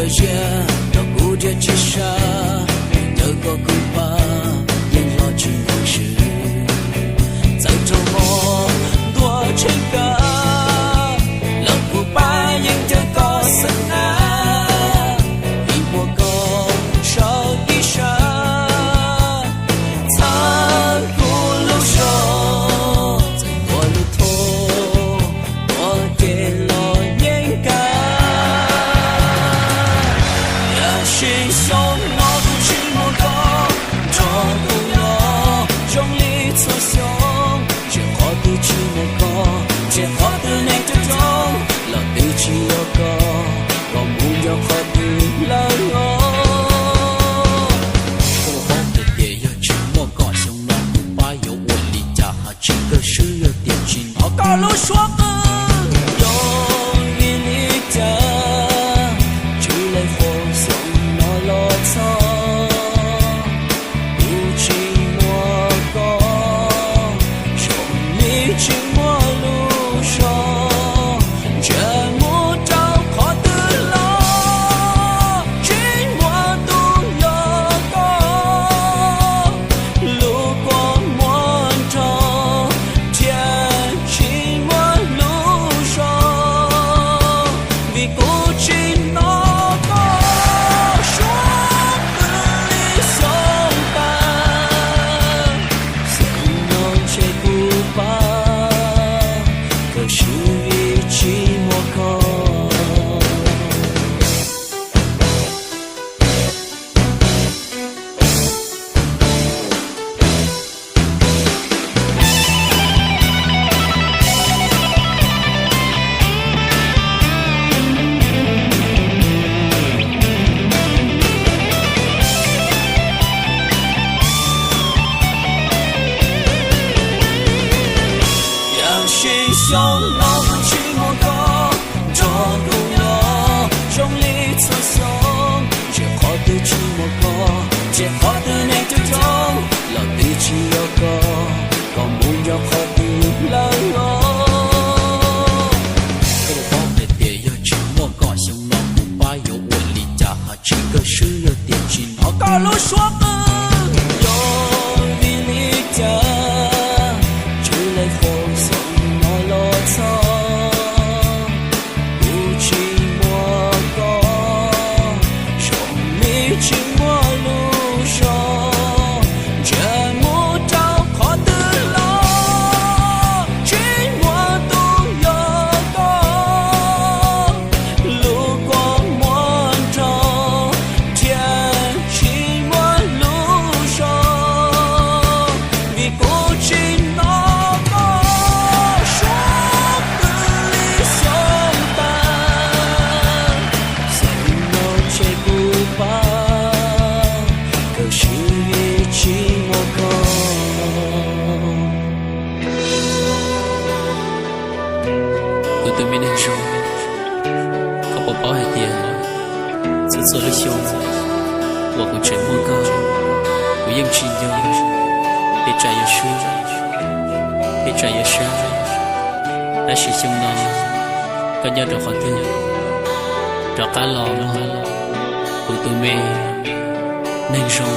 些都不觉其实得过苦吧，眼落尽往事，在周末多情歌，冷酷白影的歌声啊，一波歌手一生，残酷路手，在多路途，多跌落眼干。心胸我不去莫高，中不落，用力促胸，却活得去莫高，却活得那个中，老得去有个，我不要活得老哦。我活得也要去莫高，胸老不把有我离家哈，这个是有点紧，好高楼说个，有一里家。胸我们去莫高，中不落，用力促胸，却活得去莫高，却活得那个中，老得去有个，我不要活得老哦。可我跑得也要去莫高，胸老不把有我离家哈，这个是有点紧，好高楼说个，有你离家。对面那时候，可宝宝还跌，走错了胸，我会沉默高，不应知有，别转也输，别转也伤，还是胸囊，更加着好的，着干了，不对面那时候。